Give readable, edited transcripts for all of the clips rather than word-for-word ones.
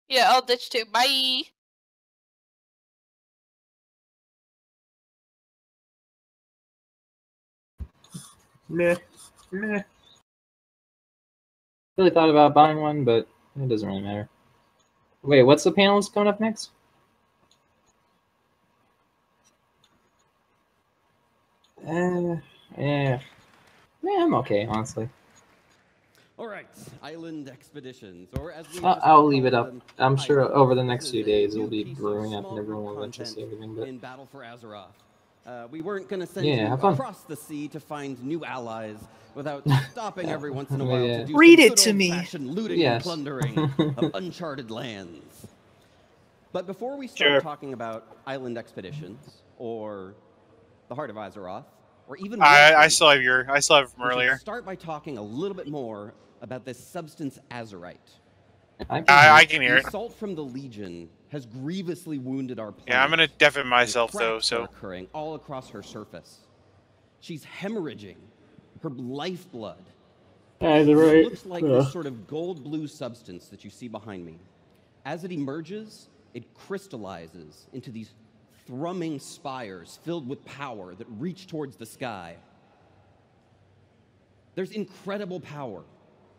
Yeah, I'll ditch too. Bye. Meh. Meh. Really thought about buying one, but it doesn't really matter. Wait, what's the panels coming up next? Yeah, I'm okay, honestly. All right, island expeditions, or as we I'll leave it up. them, I'm sure islands. over the This next is few a days it'll new be piece of brewing up, small and everyone group will eventually see content everything. But in Battle for Azeroth. We weren't going to send yeah, you have fun. across the sea to find new allies without stopping every once in a while to do Read some it good to me. old-fashioned looting and plundering of uncharted lands. But before we start talking about island expeditions or the Heart of Azeroth, or even I still have from earlier. Start by talking a little bit more about this substance azurite. I can hear it. The assault from the Legion has grievously wounded our planet. Yeah, I'm gonna deafen myself though. So occurring all across her surface. She's hemorrhaging her lifeblood. It looks like this sort of gold-blue substance that you see behind me. As it emerges, it crystallizes into these thrumming spires filled with power that reach towards the sky. There's incredible power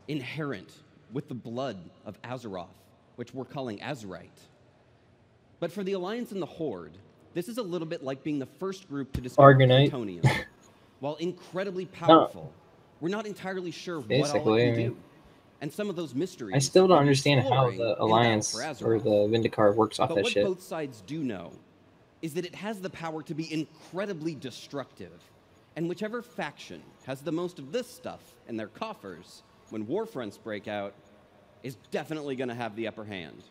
inherent with the blood of Azeroth, which we're calling Azurite. But for the Alliance and the Horde, this is a little bit like being the first group to discover plutonium. While incredibly powerful, we're not entirely sure what all it can do. And some of those mysteries... I still don't understand how the Alliance or the Vindicar works off that shit. But what both sides do know is that it has the power to be incredibly destructive. And whichever faction has the most of this stuff in their coffers when war fronts break out is definitely going to have the upper hand.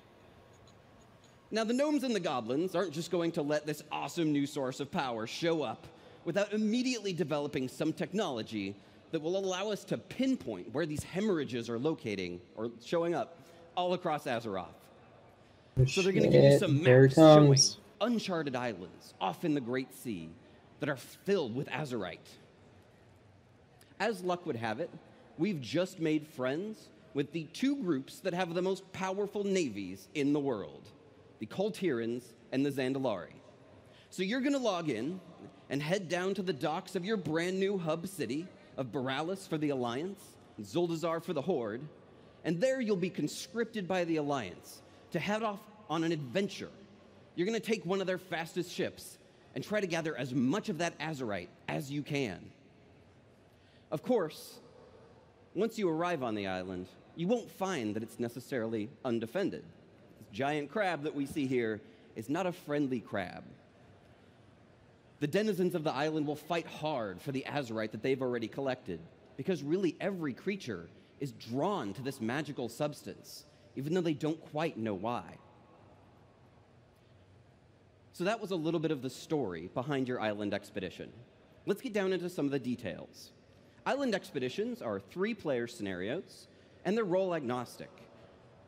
Now, the gnomes and the goblins aren't just going to let this awesome new source of power show up without immediately developing some technology that will allow us to pinpoint where these hemorrhages are locating or showing up all across Azeroth. So they're going to give you some maps showing uncharted islands off in the Great Sea that are filled with Azurite. As luck would have it, we've just made friends with the two groups that have the most powerful navies in the world, the Koltirans and the Zandalari. So you're going to log in and head down to the docks of your brand new hub city of Boralis for the Alliance, and Zuldazar for the Horde, and there you'll be conscripted by the Alliance to head off on an adventure. You're going to take one of their fastest ships and try to gather as much of that Azurite as you can. Of course, once you arrive on the island, you won't find that it's necessarily undefended. This giant crab that we see here is not a friendly crab. The denizens of the island will fight hard for the Azurite that they've already collected, because really every creature is drawn to this magical substance, even though they don't quite know why. So that was a little bit of the story behind your island expedition. Let's get down into some of the details. Island expeditions are 3-player scenarios, and they're role agnostic.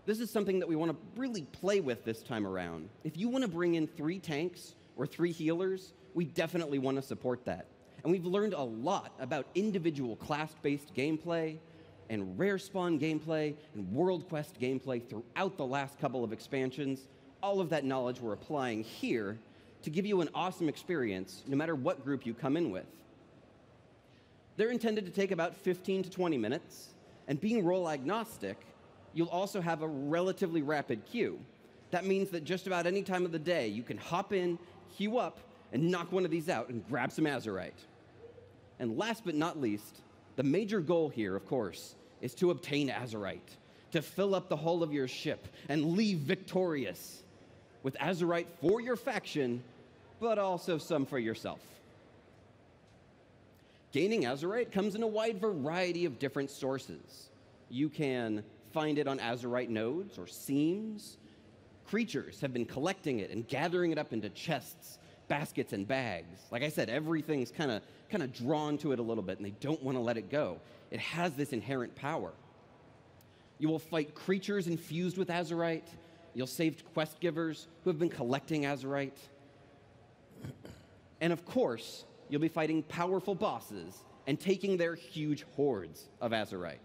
This is something that we want to really play with this time around. If you want to bring in 3 tanks or 3 healers, we definitely want to support that. And we've learned a lot about individual class-based gameplay and rare spawn gameplay and world quest gameplay throughout the last couple of expansions. All of that knowledge we're applying here to give you an awesome experience no matter what group you come in with. They're intended to take about 15 to 20 minutes, and being role agnostic, you'll also have a relatively rapid queue. That means that just about any time of the day, you can hop in, queue up, and knock one of these out and grab some Azurite. And last but not least, the major goal here, of course, is to obtain Azurite, to fill up the hull of your ship and leave victorious with Azurite for your faction, but also some for yourself. Gaining Azurite comes in a wide variety of different sources. You can find it on Azurite nodes or seams. Creatures have been collecting it and gathering it up into chests, baskets, and bags. Like I said, everything's kind of drawn to it a little bit, and they don't want to let it go. It has this inherent power. You will fight creatures infused with Azurite. You'll save quest givers who have been collecting Azurite. And of course, you'll be fighting powerful bosses and taking their huge hordes of Azurite.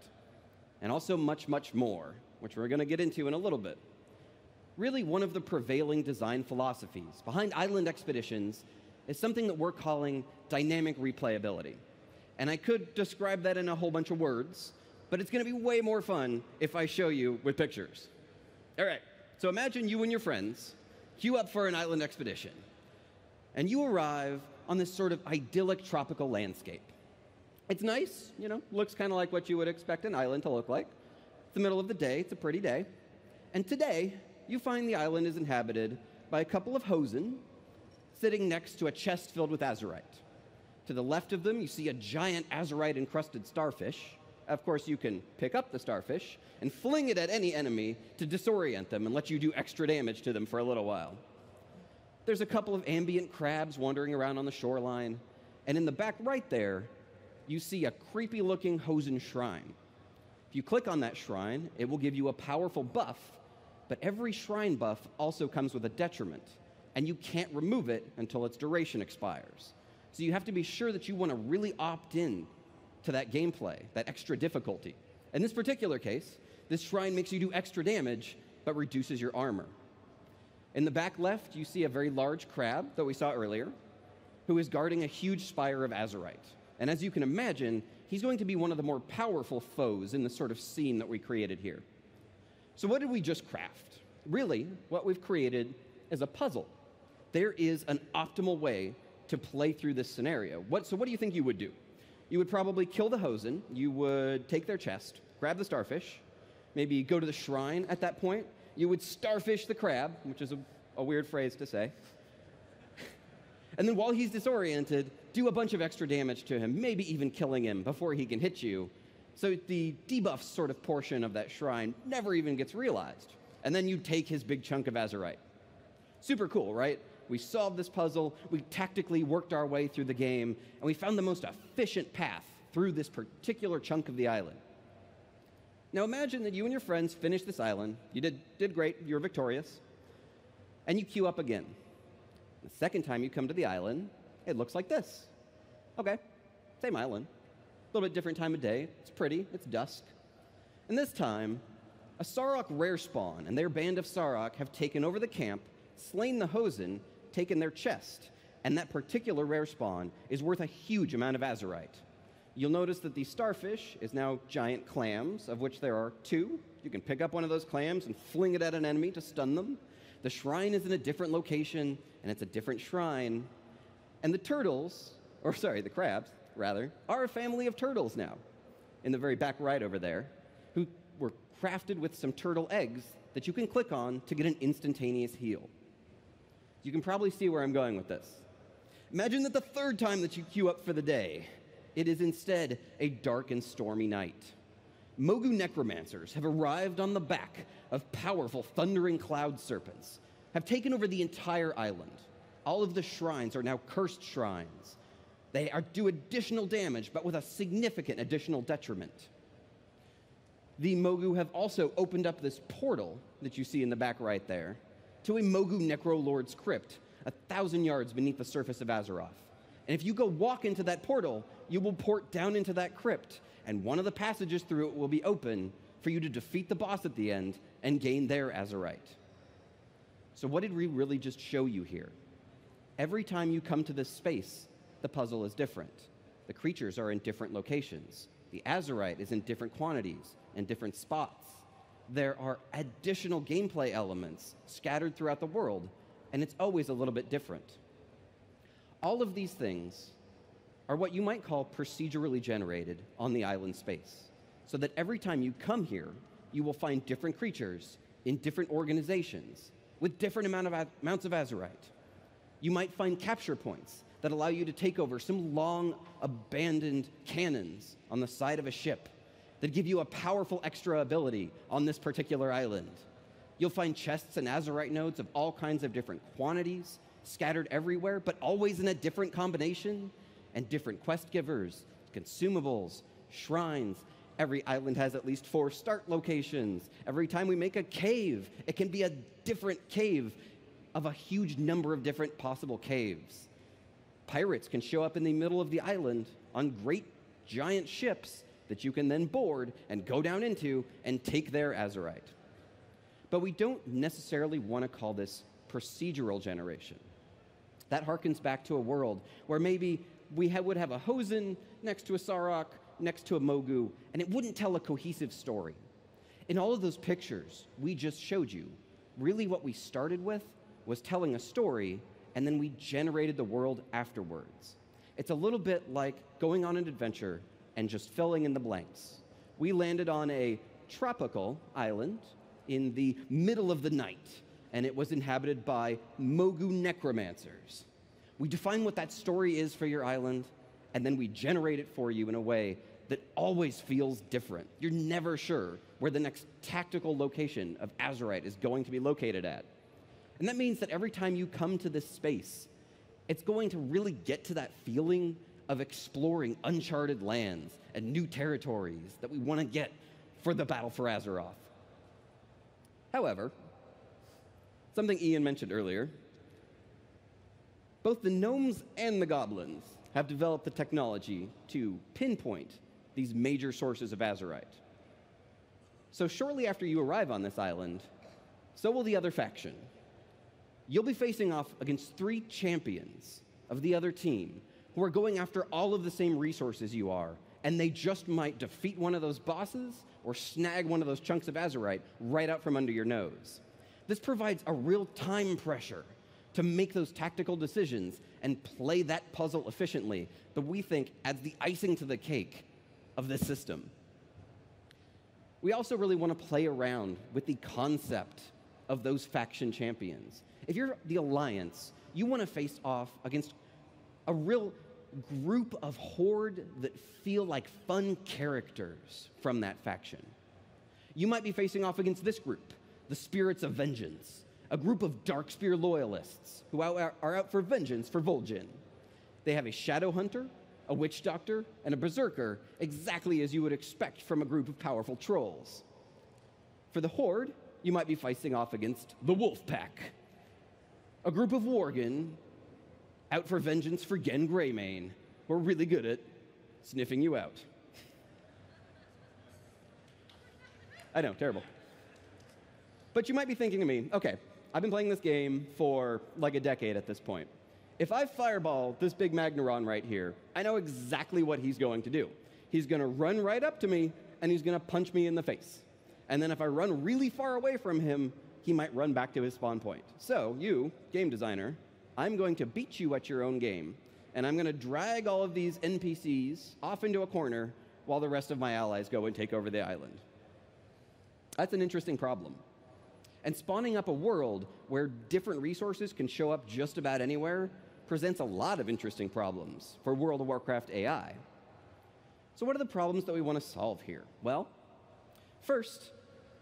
And also much, much more, which we're going to get into in a little bit. Really, one of the prevailing design philosophies behind island expeditions is something that we're calling dynamic replayability. And I could describe that in a whole bunch of words, but it's going to be way more fun if I show you with pictures. All right, so imagine you and your friends queue up for an island expedition, and you arrive on this sort of idyllic tropical landscape. It's nice, you know, looks kind of like what you would expect an island to look like. It's the middle of the day, it's a pretty day. And today, you find the island is inhabited by a couple of hosen sitting next to a chest filled with azurite. To the left of them, you see a giant azurite-encrusted starfish. Of course, you can pick up the starfish and fling it at any enemy to disorient them and let you do extra damage to them for a little while. There's a couple of ambient crabs wandering around on the shoreline, and in the back right there, you see a creepy-looking hosen shrine. If you click on that shrine, it will give you a powerful buff, but every shrine buff also comes with a detriment, and you can't remove it until its duration expires. So you have to be sure that you want to really opt in to that gameplay, that extra difficulty. In this particular case, this shrine makes you do extra damage, but reduces your armor. In the back left, you see a very large crab that we saw earlier, who is guarding a huge spire of azurite. And as you can imagine, he's going to be one of the more powerful foes in the sort of scene that we created here. So what did we just craft? Really, what we've created is a puzzle. There is an optimal way to play through this scenario. So what do you think you would do? You would probably kill the hosen, you would take their chest, grab the starfish, maybe go to the shrine at that point, you would starfish the crab, which is a weird phrase to say, and then while he's disoriented, do a bunch of extra damage to him, maybe even killing him before he can hit you, so the debuff sort of portion of that shrine never even gets realized. And then you take his big chunk of azurite. Super cool, right? We solved this puzzle, we tactically worked our way through the game, and we found the most efficient path through this particular chunk of the island. Now imagine that you and your friends finished this island, you did great, you're victorious, and you queue up again. The second time you come to the island, it looks like this. Okay, same island. A little bit different time of day. It's pretty, it's dusk. And this time, a Sarok rare spawn and their band of Sarok have taken over the camp, slain the hosen, taken their chest, and that particular rare spawn is worth a huge amount of azurite. You'll notice that the starfish is now giant clams, of which there are 2. You can pick up one of those clams and fling it at an enemy to stun them. The shrine is in a different location, and it's a different shrine. And the turtles, or sorry, the crabs, rather, are a family of turtles now, in the very back right over there, who were crafted with some turtle eggs that you can click on to get an instantaneous heal. You can probably see where I'm going with this. Imagine that the third time that you queue up for the day, it is instead a dark and stormy night. Mogu necromancers have arrived on the back of powerful thundering cloud serpents, have taken over the entire island. All of the shrines are now cursed shrines. They do additional damage, but with a significant additional detriment. The Mogu have also opened up this portal that you see in the back right there to a Mogu Necrolord's crypt, 1,000 yards beneath the surface of Azeroth. And if you go walk into that portal, you will port down into that crypt, and one of the passages through it will be open for you to defeat the boss at the end and gain their azurite. So what did we really just show you here? Every time you come to this space, the puzzle is different. The creatures are in different locations. The azurite is in different quantities and different spots. There are additional gameplay elements scattered throughout the world, and it's always a little bit different. All of these things are what you might call procedurally generated on the island space, so that every time you come here, you will find different creatures in different organizations with different amounts of azurite. You might find capture points that allow you to take over some long abandoned cannons on the side of a ship that give you a powerful extra ability on this particular island. You'll find chests and azurite nodes of all kinds of different quantities scattered everywhere, but always in a different combination, and different quest givers, consumables, shrines. Every island has at least 4 start locations. Every time we make a cave, it can be a different cave of a huge number of different possible caves. Pirates can show up in the middle of the island on great giant ships that you can then board and go down into and take their azurite. But we don't necessarily want to call this procedural generation. That harkens back to a world where maybe we would have a Hosen next to a Sarok, next to a Mogu, and it wouldn't tell a cohesive story. In all of those pictures we just showed you, really what we started with was telling a story, and then we generated the world afterwards. It's a little bit like going on an adventure and just filling in the blanks. We landed on a tropical island in the middle of the night, and it was inhabited by Mogu necromancers. We define what that story is for your island, and then we generate it for you in a way that always feels different. You're never sure where the next tactical location of Azurite is going to be located at. And that means that every time you come to this space, it's going to really get to that feeling of exploring uncharted lands and new territories that we want to get for the Battle for Azeroth. However, something Ian mentioned earlier, both the gnomes and the goblins have developed the technology to pinpoint these major sources of Azurite. So shortly after you arrive on this island, so will the other faction. You'll be facing off against 3 champions of the other team who are going after all of the same resources you are, and they just might defeat one of those bosses or snag one of those chunks of Azurite right out from under your nose. This provides a real time pressure to make those tactical decisions and play that puzzle efficiently that we think adds the icing to the cake of this system. We also really want to play around with the concept of those faction champions. If you're the Alliance, you want to face off against a real group of horde that feel like fun characters from that faction. You might be facing off against this group, the Spirits of Vengeance, a group of Darkspear loyalists who are out for vengeance for Vol'jin. They have a Shadow Hunter, a Witch Doctor, and a Berserker, exactly as you would expect from a group of powerful trolls. For the Horde, you might be facing off against the Wolf Pack, a group of Worgen out for vengeance for Gen Greymane, who are really good at sniffing you out. I know, terrible. But you might be thinking to me, okay, I've been playing this game for like a decade at this point. If I fireball this big Magneron right here, I know exactly what he's going to do. He's going to run right up to me, and he's going to punch me in the face. And then if I run really far away from him, he might run back to his spawn point. So you, game designer, I'm going to beat you at your own game, and I'm going to drag all of these NPCs off into a corner while the rest of my allies go and take over the island. That's an interesting problem. And spawning up a world where different resources can show up just about anywhere presents a lot of interesting problems for World of Warcraft AI. So what are the problems that we want to solve here? Well, first,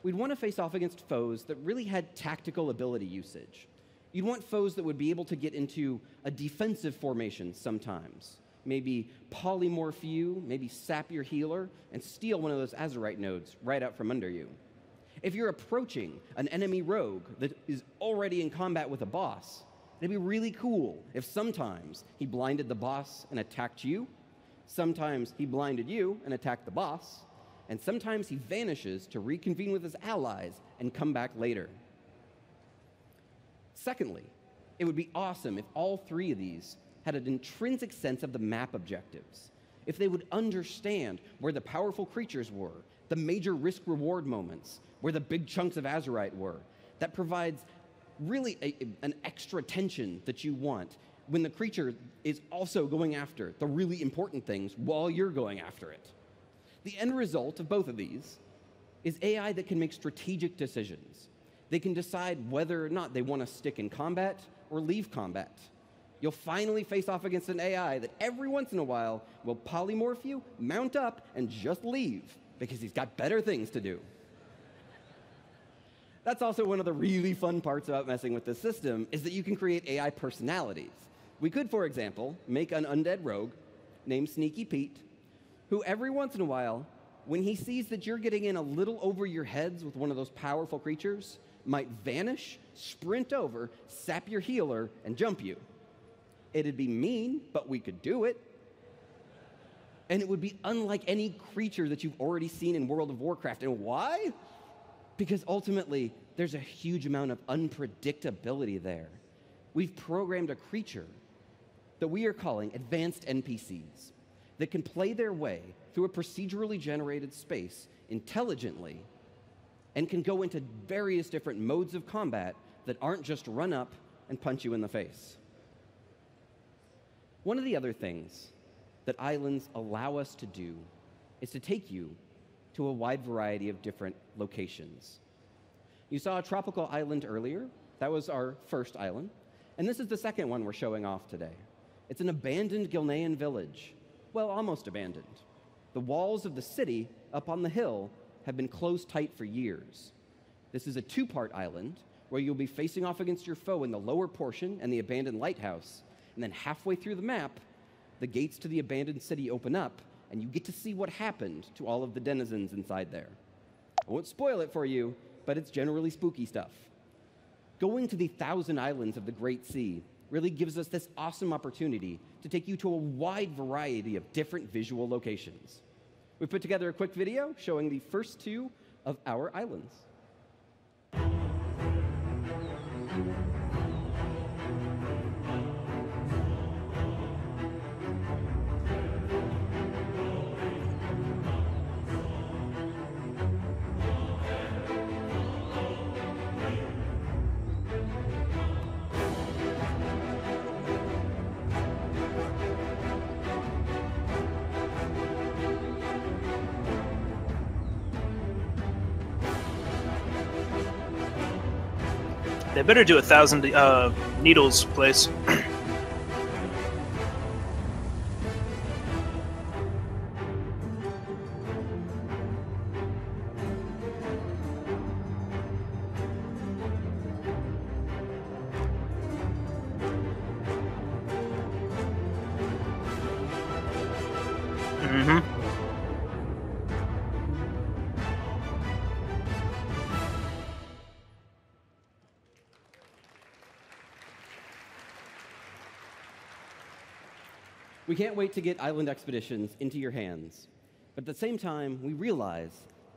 we'd want to face off against foes that really had tactical ability usage. You'd want foes that would be able to get into a defensive formation sometimes. Maybe polymorph you, maybe sap your healer, and steal one of those Azurite nodes right out from under you. If you're approaching an enemy rogue that is already in combat with a boss, it'd be really cool if sometimes he blinded the boss and attacked you, sometimes he blinded you and attacked the boss, and sometimes he vanishes to reconvene with his allies and come back later. Secondly, it would be awesome if all 3 of these had an intrinsic sense of the map objectives, if they would understand where the powerful creatures were, the major risk-reward moments, where the big chunks of Azurite were. That provides really an extra tension that you want when the creature is also going after the really important things while you're going after it. The end result of both of these is AI that can make strategic decisions. They can decide whether or not they want to stick in combat or leave combat. You'll finally face off against an AI that every once in a while will polymorph you, mount up, and just leave because he's got better things to do. That's also one of the really fun parts about messing with this system is that you can create AI personalities. We could, for example, make an undead rogue named Sneaky Pete, who every once in a while, when he sees that you're getting in a little over your heads with one of those powerful creatures, might vanish, sprint over, sap your healer, and jump you. It'd be mean, but we could do it. And it would be unlike any creature that you've already seen in World of Warcraft. And why? Because ultimately, there's a huge amount of unpredictability there. We've programmed a creature that we are calling advanced NPCs that can play their way through a procedurally generated space intelligently and can go into various different modes of combat that aren't just run up and punch you in the face. One of the other things that islands allow us to do is to take you to a wide variety of different locations. You saw a tropical island earlier. That was our first island. And this is the second one we're showing off today. It's an abandoned Gilnean village. Well, almost abandoned. The walls of the city up on the hill have been closed tight for years. This is a two-part island where you'll be facing off against your foe in the lower portion and the abandoned lighthouse. And then halfway through the map, the gates to the abandoned city open up, and you get to see what happened to all of the denizens inside there. I won't spoil it for you, but it's generally spooky stuff. Going to the 1,000 islands of the Great Sea really gives us this awesome opportunity to take you to a wide variety of different visual locations. We put together a quick video showing the first two of our islands. They better do 1,000 needles place. We can't wait to get Island Expeditions into your hands. But at the same time, we realize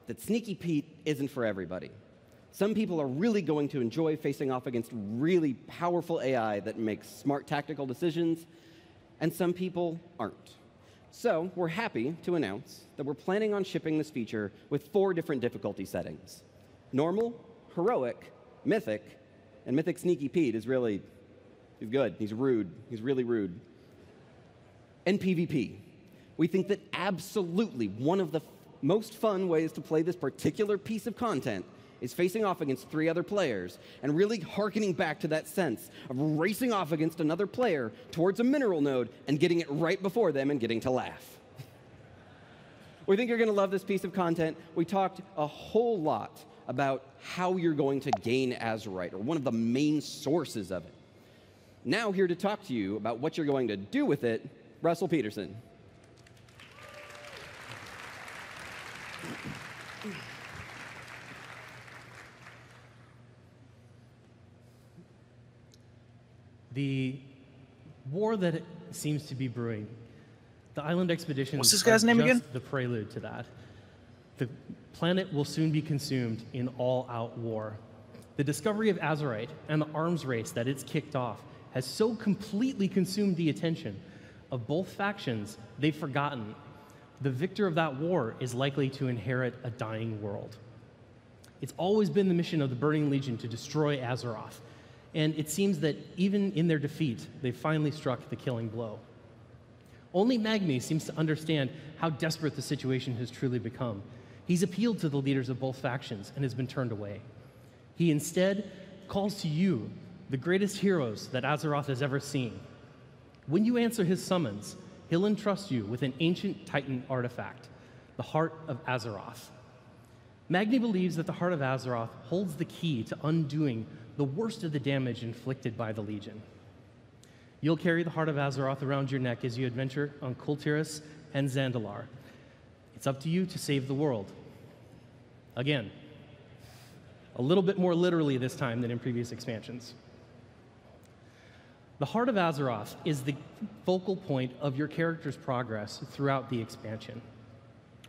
that Sneaky Pete isn't for everybody. Some people are really going to enjoy facing off against really powerful AI that makes smart tactical decisions, and some people aren't. So we're happy to announce that we're planning on shipping this feature with 4 different difficulty settings. Normal, Heroic, Mythic, and Mythic Sneaky Pete is really, he's good, he's rude, he's really rude. And PvP. We think that absolutely one of the most fun ways to play this particular piece of content is facing off against 3 other players and really hearkening back to that sense of racing off against another player towards a mineral node and getting it right before them and getting to laugh. We think you're going to love this piece of content. We talked a whole lot about how you're going to gain Azurite, or one of the main sources of it. Now here to talk to you about what you're going to do with it, Russell Peterson. The war that seems to be brewing, the island expeditions What's this guy's name just again? the prelude to that. The planet will soon be consumed in all-out war. The discovery of Azurite and the arms race that it's kicked off has so completely consumed the attention of both factions, they've forgotten the victor of that war is likely to inherit a dying world. It's always been the mission of the Burning Legion to destroy Azeroth, and it seems that even in their defeat, they finally struck the killing blow. Only Magni seems to understand how desperate the situation has truly become. He's appealed to the leaders of both factions and has been turned away. He instead calls to you, the greatest heroes that Azeroth has ever seen. When you answer his summons, he'll entrust you with an ancient Titan artifact, the Heart of Azeroth. Magni believes that the Heart of Azeroth holds the key to undoing the worst of the damage inflicted by the Legion. You'll carry the Heart of Azeroth around your neck as you adventure on Kultiris and Zandalar. It's up to you to save the world. Again, a little bit more literally this time than in previous expansions. The Heart of Azeroth is the focal point of your character's progress throughout the expansion.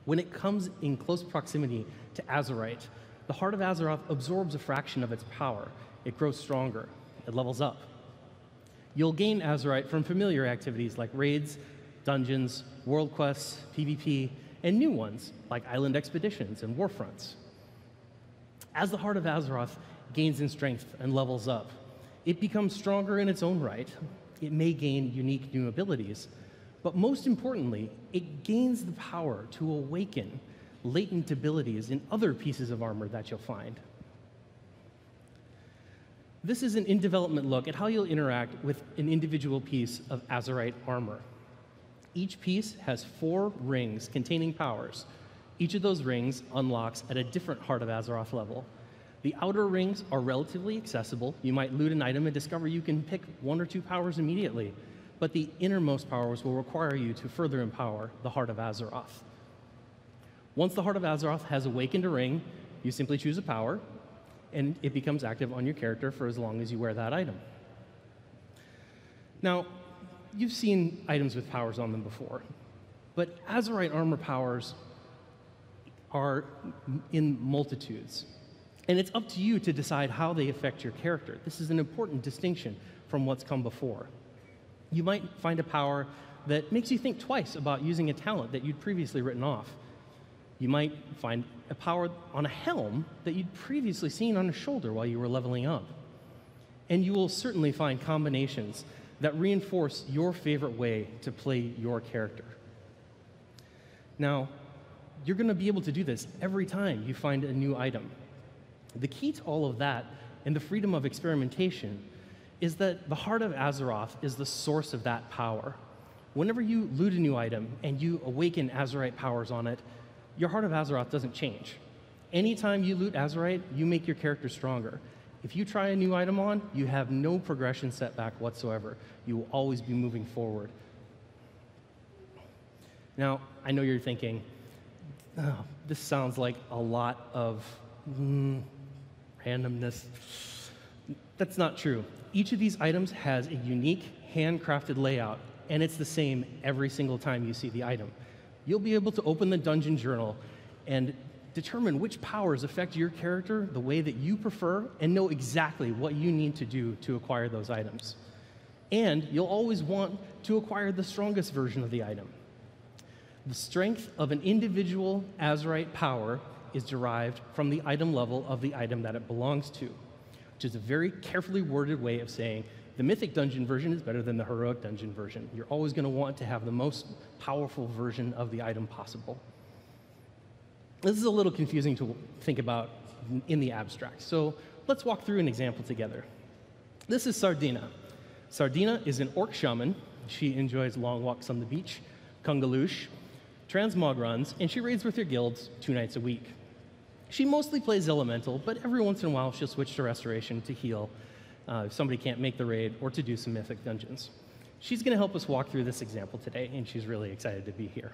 When it comes in close proximity to Azurite, the Heart of Azeroth absorbs a fraction of its power. It grows stronger. It levels up. You'll gain Azerite from familiar activities like raids, dungeons, world quests, PvP, and new ones like island expeditions and warfronts. As the Heart of Azeroth gains in strength and levels up, it becomes stronger in its own right. It may gain unique new abilities, but most importantly, it gains the power to awaken latent abilities in other pieces of armor that you'll find. This is an in-development look at how you'll interact with an individual piece of Azerite armor. Each piece has 4 rings containing powers. Each of those rings unlocks at a different Heart of Azeroth level. The outer rings are relatively accessible. You might loot an item and discover you can pick 1 or 2 powers immediately, but the innermost powers will require you to further empower the Heart of Azeroth. Once the Heart of Azeroth has awakened a ring, you simply choose a power, and it becomes active on your character for as long as you wear that item. Now, you've seen items with powers on them before, but Azerite armor powers are in multitudes, and it's up to you to decide how they affect your character. This is an important distinction from what's come before. You might find a power that makes you think twice about using a talent that you'd previously written off. You might find a power on a helm that you'd previously seen on a shoulder while you were leveling up. And you will certainly find combinations that reinforce your favorite way to play your character. Now, you're going to be able to do this every time you find a new item. The key to all of that and the freedom of experimentation is that the Heart of Azeroth is the source of that power. Whenever you loot a new item and you awaken Azerite powers on it, your Heart of Azeroth doesn't change. Anytime you loot Azerite, you make your character stronger. If you try a new item on, you have no progression setback whatsoever. You will always be moving forward. Now, I know you're thinking, oh, this sounds like a lot of randomness. That's not true. Each of these items has a unique, handcrafted layout, and it's the same every single time you see the item. You'll be able to open the dungeon journal and determine which powers affect your character the way that you prefer and know exactly what you need to do to acquire those items. And you'll always want to acquire the strongest version of the item. The strength of an individual Azerite power is derived from the item level of the item that it belongs to, which is a very carefully worded way of saying the Mythic Dungeon version is better than the Heroic Dungeon version. You're always going to want to have the most powerful version of the item possible. This is a little confusing to think about in the abstract, so let's walk through an example together. This is Sardina. Sardina is an orc shaman. She enjoys long walks on the beach, kungaloosh, transmog runs, and she raids with her guilds 2 nights a week. She mostly plays elemental, but every once in a while she'll switch to restoration to heal if somebody can't make the raid or to do some mythic dungeons. She's going to help us walk through this example today, and she's really excited to be here.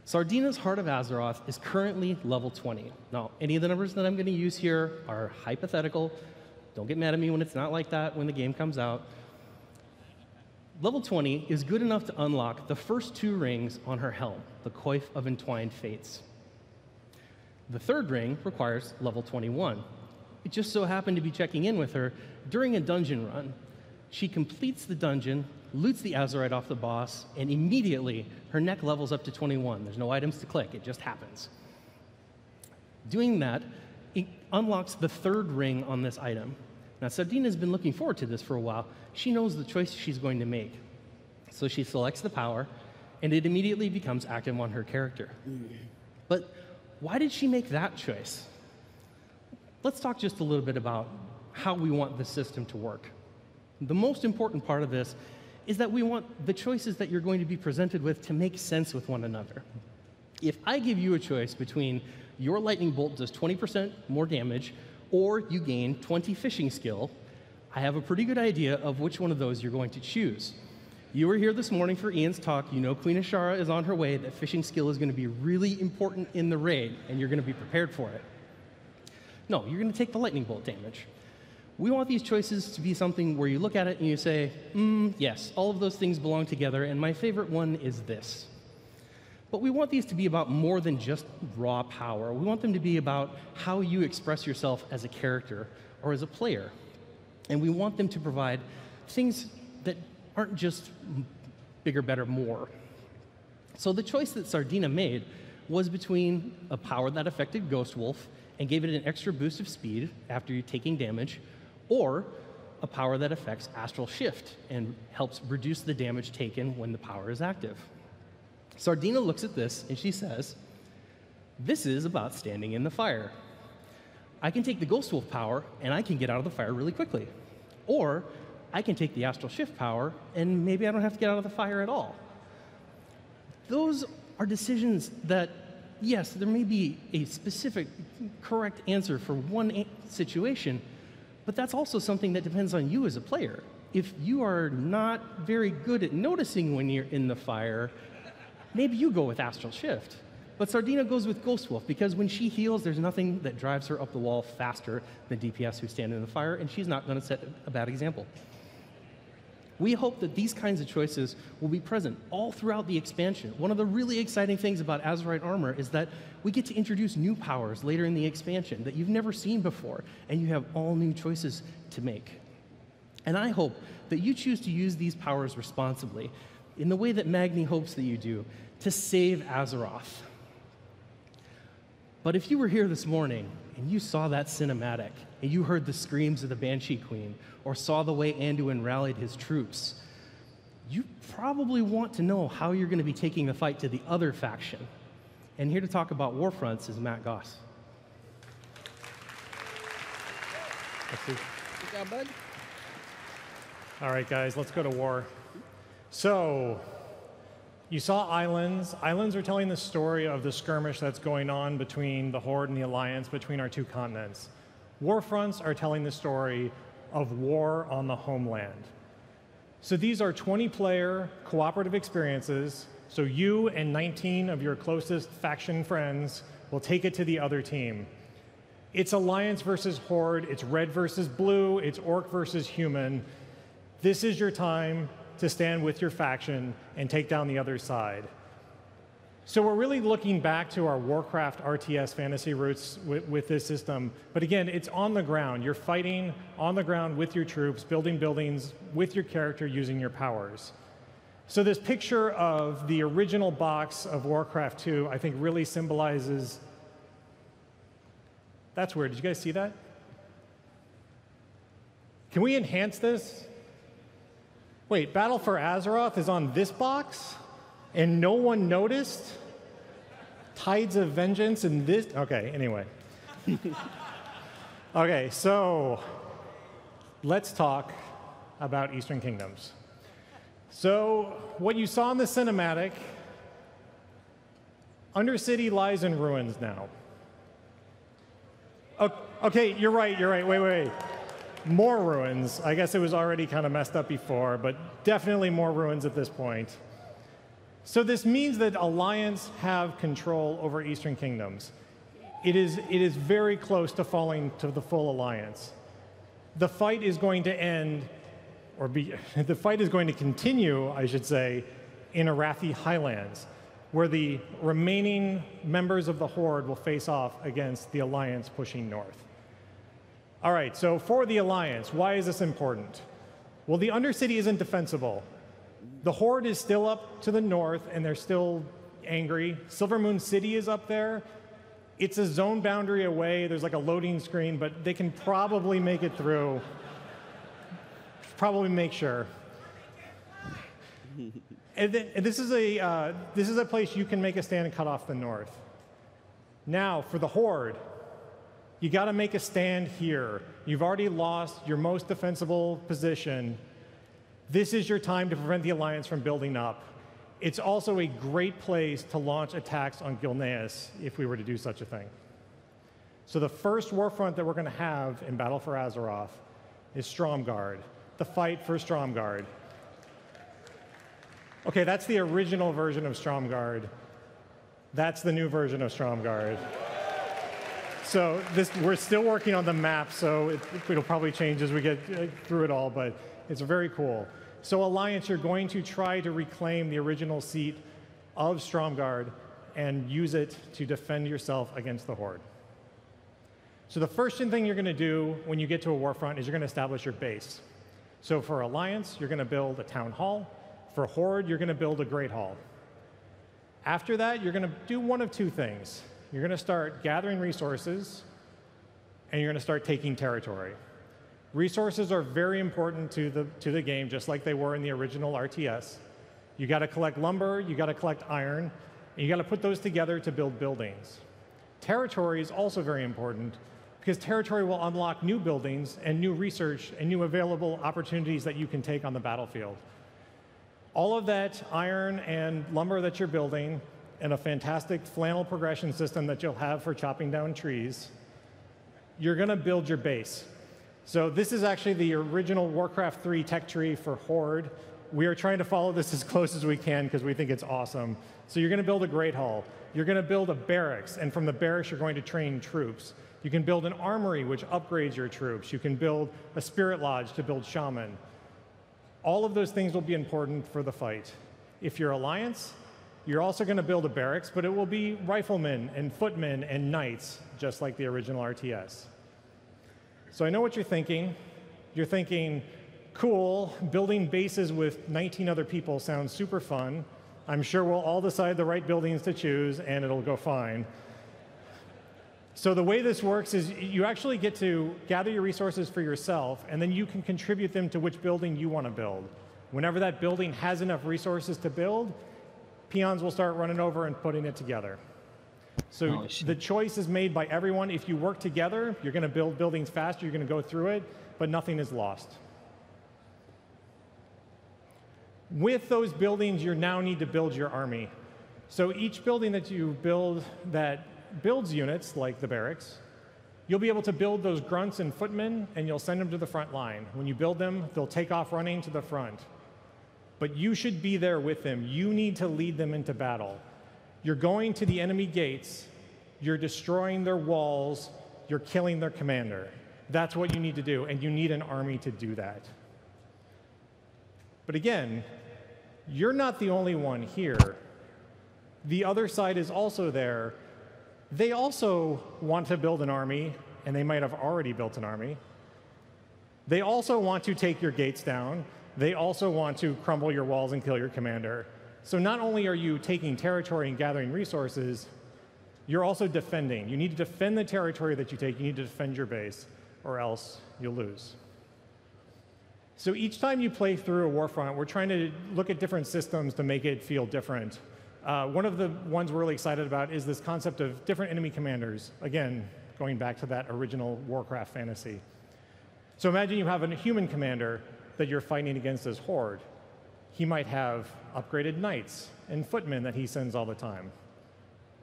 Sardina's Heart of Azeroth is currently level 20. Now, any of the numbers that I'm going to use here are hypothetical. Don't get mad at me when it's not like that when the game comes out. Level 20 is good enough to unlock the first 2 rings on her helm, the Coif of Entwined Fates. The 3rd ring requires level 21. It just so happened to be checking in with her during a dungeon run. She completes the dungeon, loots the Azerite off the boss, and immediately her neck levels up to 21. There's no items to click, it just happens. Doing that, it unlocks the 3rd ring on this item. Now, Sardina's been looking forward to this for a while. She knows the choice she's going to make. So she selects the power, and it immediately becomes active on her character. But why did she make that choice? Let's talk just a little bit about how we want the system to work. The most important part of this is that we want the choices that you're going to be presented with to make sense with one another. If I give you a choice between your lightning bolt does 20% more damage or you gain 20 fishing skill, I have a pretty good idea of which one of those you're going to choose. You were here this morning for Ian's talk. You know Queen Ashara is on her way, that fishing skill is going to be really important in the raid, and you're going to be prepared for it. No, you're going to take the lightning bolt damage. We want these choices to be something where you look at it and you say, yes, all of those things belong together, and my favorite one is this. But we want these to be about more than just raw power. We want them to be about how you express yourself as a character or as a player. And we want them to provide things that aren't just bigger, better, more. So the choice that Sardina made was between a power that affected Ghost Wolf and gave it an extra boost of speed after you're taking damage, or a power that affects Astral Shift and helps reduce the damage taken when the power is active. Sardina looks at this and she says, this is about standing in the fire. I can take the Ghost Wolf power and I can get out of the fire really quickly. Or I can take the Astral Shift power and maybe I don't have to get out of the fire at all. Those are decisions that, yes, there may be a specific correct answer for one situation, but that's also something that depends on you as a player. If you are not very good at noticing when you're in the fire, maybe you go with Astral Shift. But Sardina goes with Ghost Wolf because when she heals, there's nothing that drives her up the wall faster than DPS who stand in the fire, and she's not going to set a bad example. We hope that these kinds of choices will be present all throughout the expansion. One of the really exciting things about Azerite armor is that we get to introduce new powers later in the expansion that you've never seen before, and you have all new choices to make. And I hope that you choose to use these powers responsibly, in the way that Magni hopes that you do, to save Azeroth. But if you were here this morning and you saw that cinematic, and you heard the screams of the Banshee Queen, or saw the way Anduin rallied his troops, you probably want to know how you're going to be taking the fight to the other faction. And here to talk about Warfronts is Matt Goss. Good job, bud. All right, guys, let's go to war. So, you saw islands. Islands are telling the story of the skirmish that's going on between the Horde and the Alliance, between our two continents. Warfronts are telling the story of war on the homeland. So these are 20-player cooperative experiences, so you and 19 of your closest faction friends will take it to the other team. It's Alliance versus Horde, it's red versus blue, it's orc versus human. This is your time to stand with your faction and take down the other side. So we're really looking back to our Warcraft RTS fantasy roots with this system. But again, it's on the ground. You're fighting on the ground with your troops, building buildings with your character using your powers. So this picture of the original box of Warcraft 2, I think really symbolizes... That's weird. Did you guys see that? Can we enhance this? Wait, Battle for Azeroth is on this box? And no one noticed? Tides of Vengeance and this? Okay, anyway. Okay, so let's talk about Eastern Kingdoms. So what you saw in the cinematic, Undercity lies in ruins now. Okay, you're right, wait. More ruins. I guess it was already kind of messed up before, but definitely more ruins at this point. So this means that Alliance have control over Eastern Kingdoms. It is very close to falling to the full Alliance. The fight is going to end, or the fight is going to continue, I should say, in Arathi Highlands, where the remaining members of the Horde will face off against the Alliance pushing north. All right, so for the Alliance, why is this important? Well, the Undercity isn't defensible. The Horde is still up to the north, and they're still angry. Silvermoon City is up there. It's a zone boundary away. There's like a loading screen, but they can probably make it through. Probably make sure. And this is a place you can make a stand and cut off the north. Now, for the Horde, you got to make a stand here. You've already lost your most defensible position. This is your time to prevent the Alliance from building up. It's also a great place to launch attacks on Gilneas if we were to do such a thing. So the first warfront that we're going to have in Battle for Azeroth is Stromgarde, the fight for Stromgarde. Okay, that's the original version of Stromgarde. That's the new version of Stromgarde. So we're still working on the map, so it'll probably change as we get through it all, but it's very cool. So Alliance, you're going to try to reclaim the original seat of Stromgarde and use it to defend yourself against the Horde. So the first thing you're going to do when you get to a warfront is you're going to establish your base. So for Alliance, you're going to build a town hall. For Horde, you're going to build a Great Hall. After that, you're going to do one of two things. You're going to start gathering resources, and you're going to start taking territory. Resources are very important to the game, just like they were in the original RTS. You got to collect lumber, you got to collect iron, and you got to put those together to build buildings. Territory is also very important, because territory will unlock new buildings and new research and new available opportunities that you can take on the battlefield. All of that iron and lumber that you're building and a fantastic flannel progression system that you'll have for chopping down trees, you're going to build your base. So this is actually the original Warcraft 3 tech tree for Horde. We are trying to follow this as close as we can because we think it's awesome. So you're going to build a Great Hall. You're going to build a barracks, and from the barracks you're going to train troops. You can build an armory, which upgrades your troops. You can build a spirit lodge to build shaman. All of those things will be important for the fight. If you're Alliance, you're also going to build a barracks, but it will be riflemen and footmen and knights, just like the original RTS. So I know what you're thinking. You're thinking, cool, building bases with 19 other people sounds super fun. I'm sure we'll all decide the right buildings to choose, and it'll go fine. So the way this works is you actually get to gather your resources for yourself, and then you can contribute them to which building you want to build. Whenever that building has enough resources to build, peons will start running over and putting it together. So the choice is made by everyone. If you work together, you're going to build buildings faster, you're going to go through it, but nothing is lost. With those buildings, you now need to build your army. So each building that you build that builds units, like the barracks, you'll be able to build those grunts and footmen, and you'll send them to the front line. When you build them, they'll take off running to the front. But you should be there with them. You need to lead them into battle. You're going to the enemy gates, you're destroying their walls, you're killing their commander. That's what you need to do, and you need an army to do that. But again, you're not the only one here. The other side is also there. They also want to build an army, and they might have already built an army. They also want to take your gates down. They also want to crumble your walls and kill your commander. So not only are you taking territory and gathering resources, you're also defending. You need to defend the territory that you take. You need to defend your base, or else you'll lose. So each time you play through a warfront, we're trying to look at different systems to make it feel different. One of the ones we're really excited about is this concept of different enemy commanders. Again, going back to that original Warcraft fantasy. So imagine you have a human commander that you're fighting against as Horde. He might have upgraded knights and footmen that he sends all the time.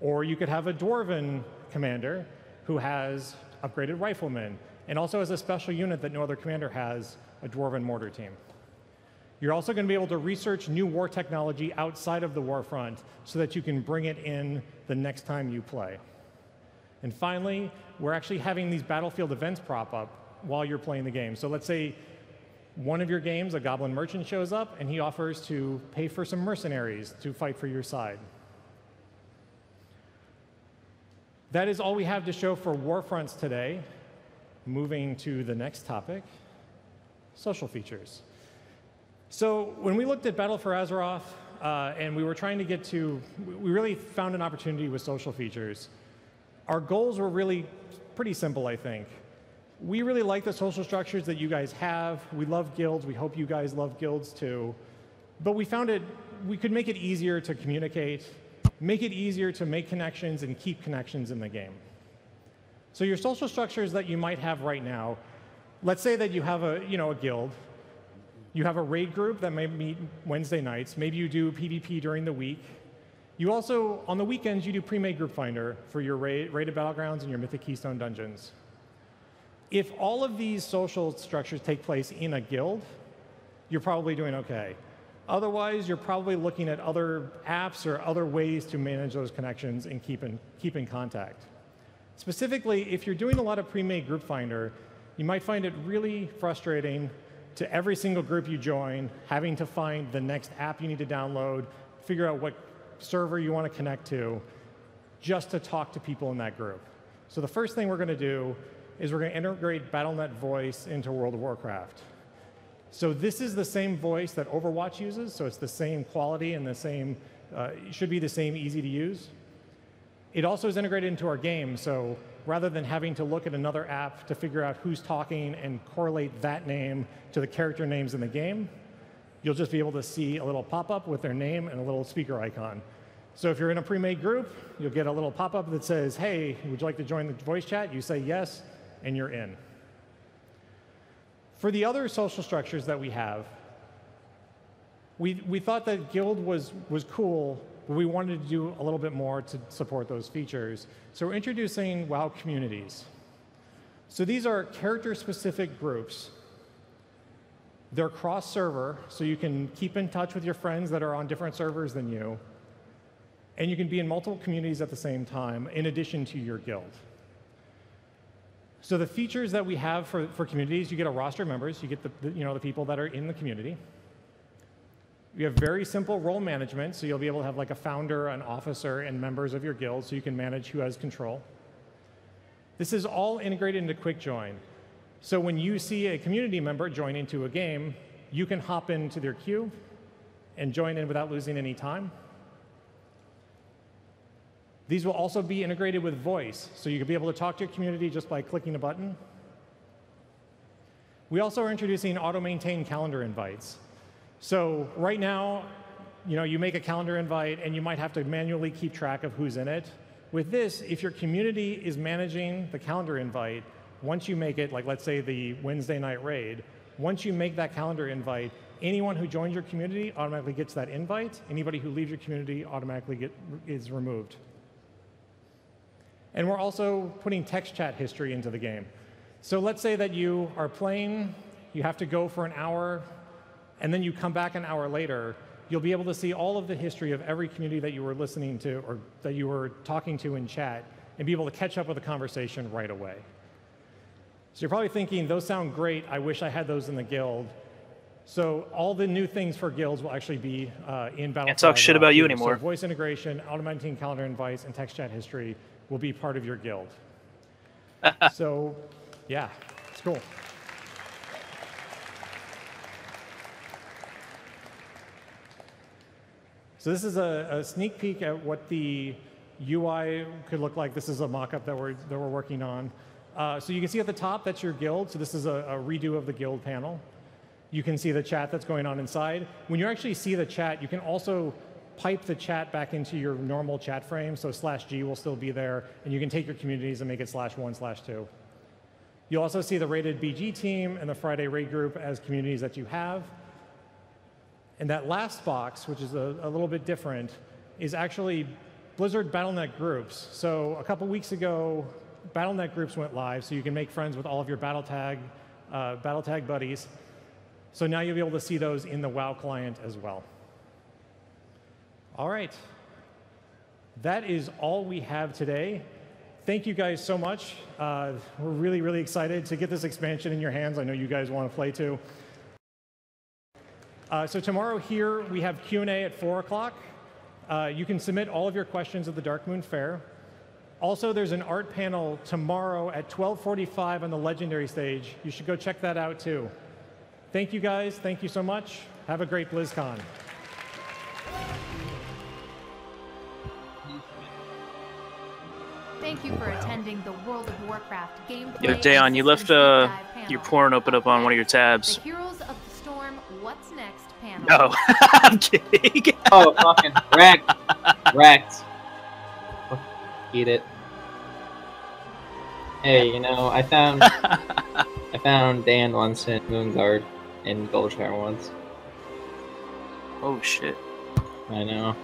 Or you could have a dwarven commander who has upgraded riflemen and also has a special unit that no other commander has, a dwarven mortar team. You're also going to be able to research new war technology outside of the warfront so that you can bring it in the next time you play. And finally, we're actually having these battlefield events prop up while you're playing the game. So let's say one of your games, a goblin merchant shows up, and he offers to pay for some mercenaries to fight for your side. That is all we have to show for warfronts today. Moving to the next topic, social features. So when we looked at Battle for Azeroth, and we were trying to get to, we really found an opportunity with social features. Our goals were really pretty simple, I think. We really like the social structures that you guys have. We love guilds. We hope you guys love guilds too. But we found we could make it easier to communicate, make it easier to make connections and keep connections in the game. So your social structures that you might have right now, let's say that you have a guild. You have a raid group that may meet Wednesday nights. Maybe you do PvP during the week. You also, on the weekends, you do pre-made group finder for your raided battlegrounds and your Mythic Keystone dungeons. If all of these social structures take place in a guild, you're probably doing okay. Otherwise, you're probably looking at other apps or other ways to manage those connections and keep in contact. Specifically, if you're doing a lot of pre-made group finder, you might find it really frustrating to every single group you join, having to find the next app you need to download, figure out what server you want to connect to, just to talk to people in that group. So the first thing we're going to do is we're going to integrate Battle.net voice into World of Warcraft. So this is the same voice that Overwatch uses, so it's the same quality and the same, it should be the same easy to use. It also is integrated into our game, so rather than having to look at another app to figure out who's talking and correlate that name to the character names in the game, you'll just be able to see a little pop-up with their name and a little speaker icon. So if you're in a pre-made group, you'll get a little pop-up that says, hey, would you like to join the voice chat? You say yes, and you're in. For the other social structures that we have, we thought that Guild was cool, but we wanted to do a little bit more to support those features. So we're introducing WoW communities. So these are character-specific groups. They're cross-server, so you can keep in touch with your friends that are on different servers than you. And you can be in multiple communities at the same time, in addition to your guild. So the features that we have for communities, you get a roster of members, you get the people that are in the community. You have very simple role management, so you'll be able to have like a founder, an officer, and members of your guild, so you can manage who has control. This is all integrated into Quick Join. So when you see a community member join into a game, you can hop into their queue and join in without losing any time. These will also be integrated with voice, so you can be able to talk to your community just by clicking a button. We also are introducing auto-maintain calendar invites. So right now, you make a calendar invite, and you might have to manually keep track of who's in it. With this, if your community is managing the calendar invite, once you make it, like let's say the Wednesday night raid, once you make that calendar invite, anyone who joins your community automatically gets that invite. Anybody who leaves your community automatically is removed. And we're also putting text chat history into the game. So let's say that you are playing, you have to go for an hour, and then you come back an hour later. You'll be able to see all of the history of every community that you were listening to or that you were talking to in chat and be able to catch up with the conversation right away. So you're probably thinking, those sound great. I wish I had those in the guild. So all the new things for guilds will actually be in Battle. Can't talk shit about you anymore. So voice integration, automating calendar invites, and text chat history will be part of your guild. So, yeah, it's cool. So this is a sneak peek at what the UI could look like. This is a mock-up that we're working on. So you can see at the top, that's your guild. So this is a redo of the guild panel. You can see the chat that's going on inside. When you actually see the chat, you can also pipe the chat back into your normal chat frame, so /G will still be there, and you can take your communities and make it /1/2. You'll also see the rated BG team and the Friday raid group as communities that you have. And that last box, which is a little bit different, is actually Blizzard Battle.net groups. So a couple weeks ago, Battle.net groups went live, so you can make friends with all of your BattleTag buddies. So now you'll be able to see those in the WoW client as well. All right. That is all we have today. Thank you guys so much. We're really, really excited to get this expansion in your hands. I know you guys want to play too. So tomorrow here, we have Q&A at 4 o'clock. You can submit all of your questions at the Dark Moon Fair. Also, there's an art panel tomorrow at 12:45 on the Legendary stage. You should go check that out too. Thank you guys. Thank you so much. Have a great BlizzCon. Thank you for attending the World of Warcraft gameplay. Yo, Dayon, you left your porn open up on one of your tabs. The Heroes of the Storm What's Next panel. No, I'm kidding. Oh, fucking wrecked. Wrecked. Eat it. Hey, I found Dan once in Moonguard in Goldshire once. Oh shit. I know.